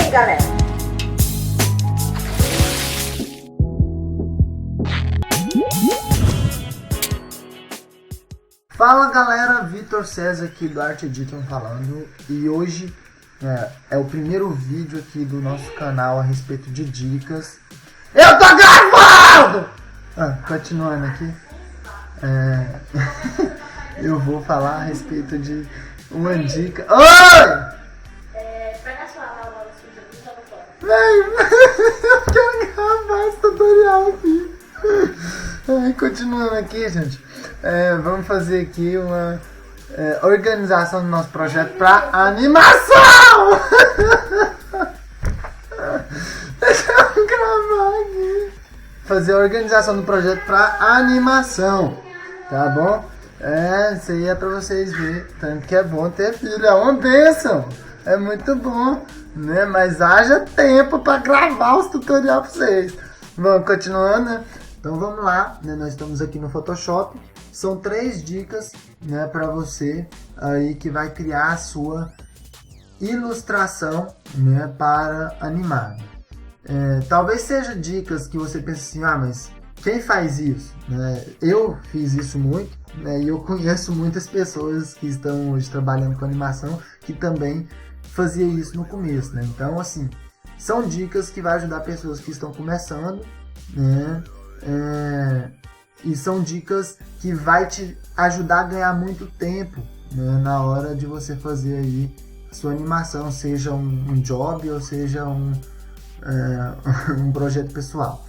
aí, galera. Fala galera, Vitor César aqui do Art Edition falando, e hoje é o primeiro vídeo aqui do nosso canal a respeito de dicas. Eu tô gravando! Continuando aqui, eu vou falar a respeito de uma dica. Oi! Pega a sua aula suja aqui e joga fora. Eu quero gravar esse tutorial aqui. Continuando aqui, gente, vamos fazer aqui uma organização do nosso projeto para animação. Deixa eu gravar aqui. Fazer a organização do projeto para animação, tá bom? Isso aí é para vocês verem, tanto que é bom ter filho, é uma bênção, é muito bom, né? Mas haja tempo para gravar os tutoriais para vocês. Vamos continuando, né? Então vamos lá, né? Nós estamos aqui no Photoshop. São 3 dicas, né, para você aí que vai criar a sua ilustração, né, para animar. Talvez seja dicas que você pense assim, mas quem faz isso? Né? Eu fiz isso muito, né, e eu conheço muitas pessoas que estão hoje trabalhando com animação que também fazia isso no começo, né? Então assim, são dicas que vai ajudar pessoas que estão começando, né? E são dicas que vai te ajudar a ganhar muito tempo, né, na hora de você fazer aí a sua animação, seja um job ou seja um projeto pessoal.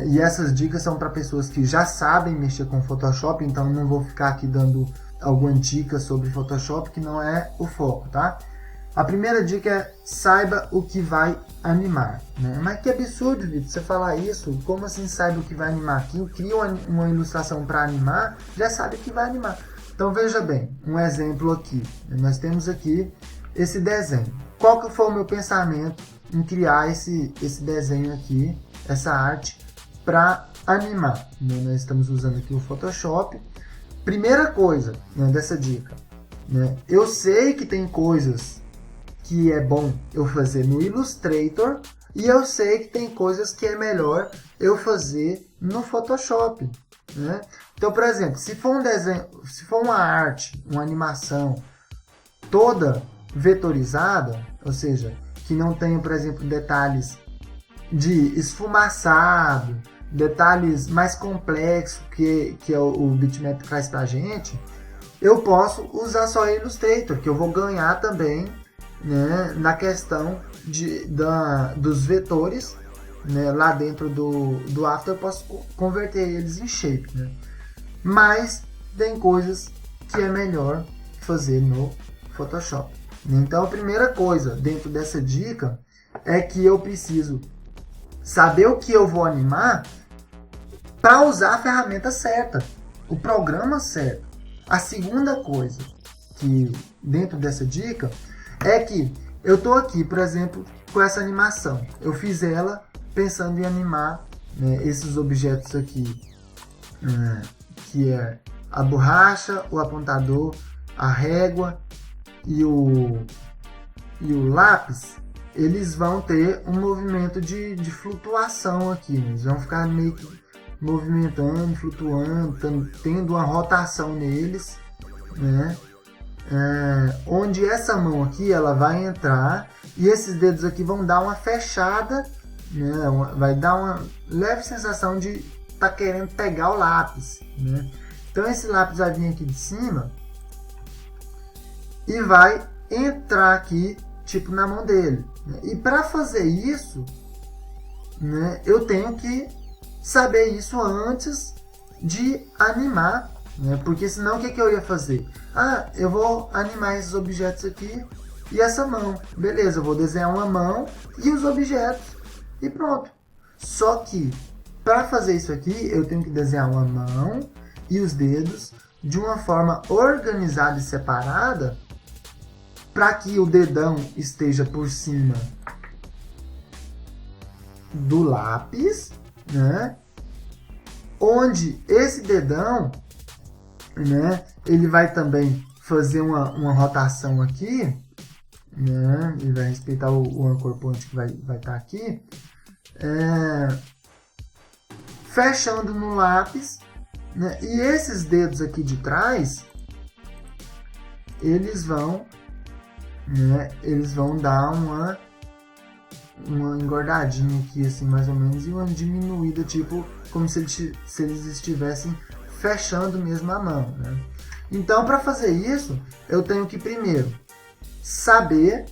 E essas dicas são para pessoas que já sabem mexer com Photoshop, então não vou ficar aqui dando alguma dica sobre Photoshop, que não é o foco, tá? A primeira dica é: saiba o que vai animar, né? Mas que absurdo, Vitor, você falar isso. Como assim saiba o que vai animar? Quem cria uma ilustração para animar já sabe o que vai animar. Então veja bem, um exemplo aqui. Nós temos aqui esse desenho. Qual que foi o meu pensamento em criar esse desenho aqui, essa arte, para animar? Nós estamos usando aqui o Photoshop. Primeira coisa, né, dessa dica, né? Eu sei que tem coisas que é bom eu fazer no Illustrator e eu sei que tem coisas que é melhor eu fazer no Photoshop, né? Então, por exemplo, se for um desenho, se for uma arte, uma animação toda vetorizada, ou seja, que não tenha, por exemplo, detalhes de esfumaçado, detalhes mais complexos que o bitmap traz pra gente, eu posso usar só Illustrator, que eu vou ganhar também, né, na questão dos vetores, né, lá dentro do After eu posso converter eles em shape, né? Mas tem coisas que é melhor fazer no Photoshop. Então a primeira coisa dentro dessa dica é que eu preciso saber o que eu vou animar para usar a ferramenta certa, o programa certo. A segunda coisa que dentro dessa dica é que eu estou aqui, por exemplo, com essa animação. Eu fiz ela pensando em animar, né, esses objetos aqui, que é a borracha, o apontador, a régua e o lápis. Eles vão ter um movimento de flutuação aqui, né? Eles vão ficar meio que movimentando, flutuando, tendo uma rotação neles, né? Onde essa mão aqui ela vai entrar e esses dedos aqui vão dar uma fechada, né? Vai dar uma leve sensação de tá querendo pegar o lápis, né? Então esse lápis vai vir aqui de cima e vai entrar aqui tipo na mão dele, né? E para fazer isso, né, eu tenho que saber isso antes de animar, né? Porque senão o que eu ia fazer? Eu vou animar esses objetos aqui e essa mão. Beleza, eu vou desenhar uma mão e os objetos e pronto. Só que para fazer isso aqui eu tenho que desenhar uma mão e os dedos de uma forma organizada e separada para que o dedão esteja por cima do lápis, né? Onde esse dedão, né, ele vai também fazer uma rotação aqui, né? Ele vai respeitar o anchor point que vai estar aqui. Fechando no lápis, né? E esses dedos aqui de trás, eles vão dar uma engordadinha aqui, assim, mais ou menos, e uma diminuída, tipo, como se eles estivessem fechando mesmo a mão, né? Então, para fazer isso, eu tenho que primeiro saber,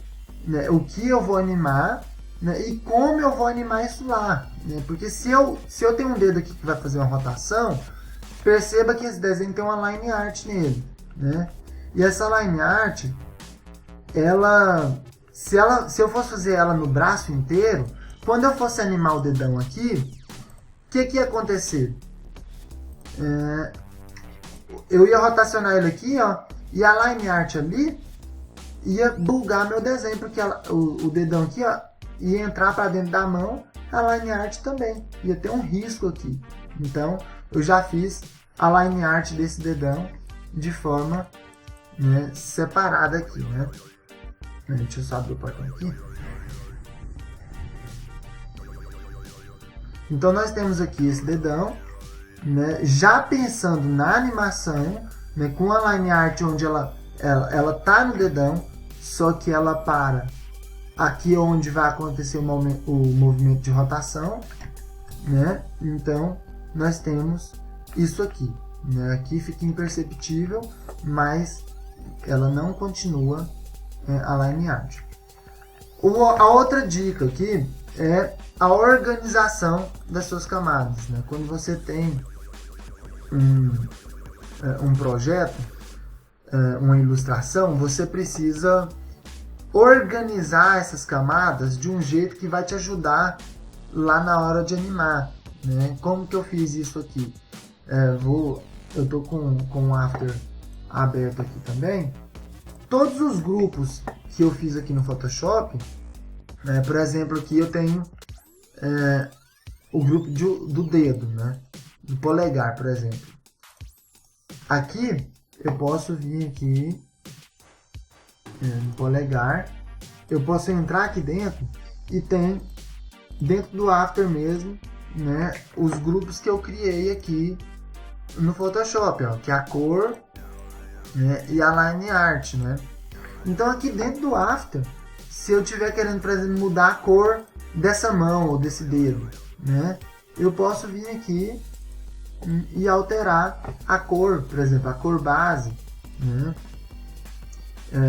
né, o que eu vou animar, né, e como eu vou animar isso lá, né? Porque se eu tenho um dedo aqui que vai fazer uma rotação, perceba que esse desenho tem uma line art nele, né? E essa line art, se eu fosse fazer ela no braço inteiro, quando eu fosse animar o dedão aqui, o que ia acontecer? Eu ia rotacionar ele aqui, ó, e a line art ali ia bugar meu desenho, porque o dedão aqui, ó, ia entrar para dentro da mão, a line art também, ia ter um risco aqui. Então, eu já fiz a line art desse dedão de forma, né, separada aqui, né? Deixa eu só abrir o portão aqui. Então nós temos aqui esse dedão, né, já pensando na animação, né, com a line art onde ela tá no dedão, só que ela para aqui onde vai acontecer o movimento de rotação, né? Então nós temos isso aqui, né? Aqui fica imperceptível, mas ela não continua a line art. A outra dica aqui é a organização das suas camadas, né? Quando você tem um projeto, uma ilustração, você precisa organizar essas camadas de um jeito que vai te ajudar lá na hora de animar, né? Como que eu fiz isso aqui? Eu tô com o After aberto aqui também. Todos os grupos que eu fiz aqui no Photoshop, por exemplo, aqui eu tenho o grupo do dedo, né? Do polegar, por exemplo. Aqui eu posso vir aqui no polegar, eu posso entrar aqui dentro e tem dentro do After mesmo, né, os grupos que eu criei aqui no Photoshop, ó, que é a cor, né, e a line art, né? Então aqui dentro do After, se eu estiver querendo, por exemplo, mudar a cor dessa mão ou desse dedo, né, eu posso vir aqui e alterar a cor, por exemplo, a cor base, né?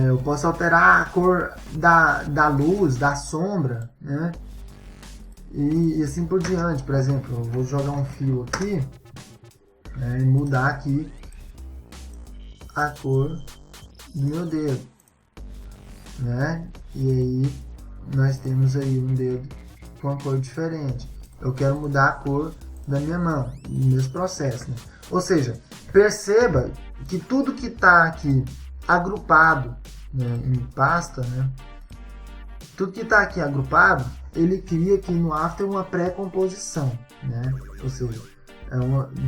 Eu posso alterar a cor da luz, da sombra, né? E assim por diante. Por exemplo, eu vou jogar um fio aqui, né, e mudar aqui a cor do meu dedo, né? E aí nós temos aí um dedo com uma cor diferente. Eu quero mudar a cor da minha mão, no mesmo processo, né? Ou seja, perceba que tudo que está aqui agrupado, né, em pasta, né? Tudo que está aqui agrupado, ele cria aqui no After uma pré-composição, né? Ou seja,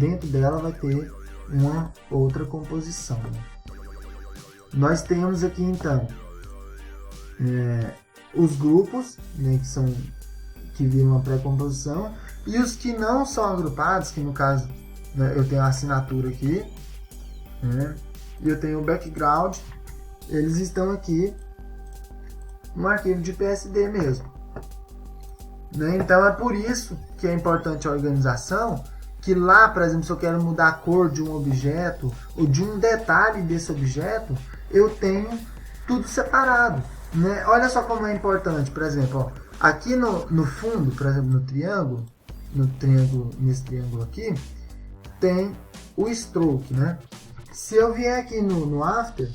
dentro dela vai ter uma outra composição, né? Nós temos aqui então os grupos, né, que viram uma pré-composição, e os que não são agrupados, que no caso, né, eu tenho a assinatura aqui, né, e eu tenho o background, eles estão aqui no arquivo de PSD mesmo, né? Então é por isso que é importante a organização, que lá, por exemplo, se eu quero mudar a cor de um objeto ou de um detalhe desse objeto, eu tenho tudo separado, né? Olha só como é importante, por exemplo, ó, aqui no fundo, por exemplo, nesse triângulo aqui, tem o stroke, né? Se eu vier aqui no After,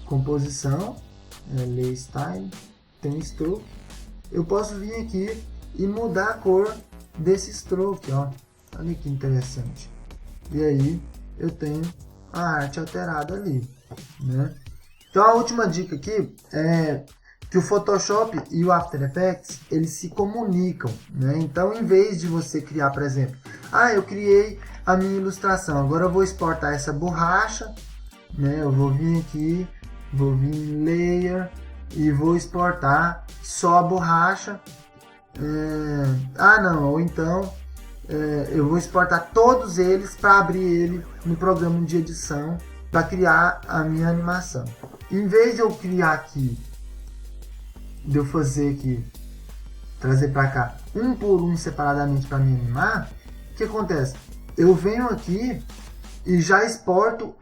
composição, Lay Style, tem stroke, eu posso vir aqui e mudar a cor desse stroke, ó. Olha que interessante. E aí eu tenho a arte alterada ali, né? Então a última dica aqui é que o Photoshop e o After Effects, eles se comunicam, né? Então, em vez de você criar, por exemplo, eu criei a minha ilustração, agora eu vou exportar essa borracha, né? Eu vou vir aqui, vou vir em Layer, e vou exportar só a borracha. Ou então eu vou exportar todos eles para abrir ele no programa de edição para criar a minha animação. Em vez de eu criar aqui, de eu fazer aqui, trazer para cá um por um separadamente para me animar, o que acontece? Eu venho aqui e já exporto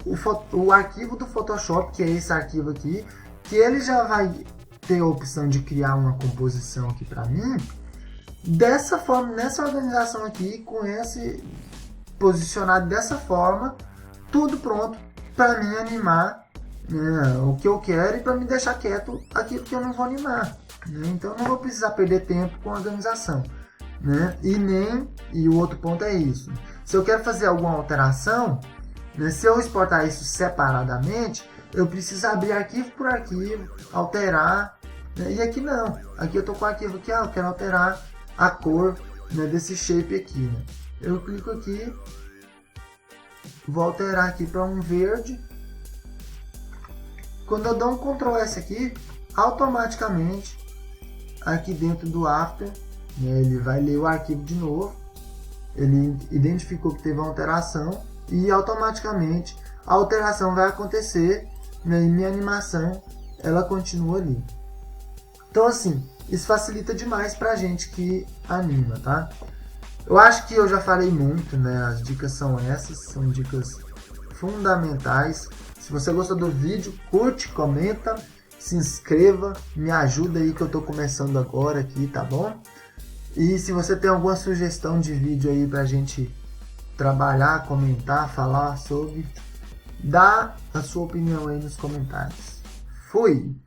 o arquivo do Photoshop, que é esse arquivo aqui, que ele já vai ter a opção de criar uma composição aqui para mim, dessa forma, nessa organização aqui, com esse posicionado dessa forma, tudo pronto para mim animar, né, o que eu quero, e para me deixar quieto aquilo que eu não vou animar, né? Então não vou precisar perder tempo com a organização, né? E o outro ponto é isso: se eu quero fazer alguma alteração, né, se eu exportar isso separadamente, eu preciso abrir arquivo por arquivo, alterar, né? E aqui não, aqui eu tô com o arquivo aqui, eu quero alterar a cor, né, desse shape aqui, né? Eu clico aqui, vou alterar aqui para um verde. Quando eu dou um Ctrl S aqui, automaticamente aqui dentro do After, né, ele vai ler o arquivo de novo, ele identificou que teve uma alteração e automaticamente a alteração vai acontecer, né, e minha animação ela continua ali. Então assim, isso facilita demais pra gente que anima, tá? Eu acho que eu já falei muito, né? As dicas são essas, são dicas fundamentais. Se você gostou do vídeo, curte, comenta, se inscreva, me ajuda aí que eu tô começando agora aqui, tá bom? E se você tem alguma sugestão de vídeo aí pra gente trabalhar, comentar, falar sobre, dá a sua opinião aí nos comentários. Fui!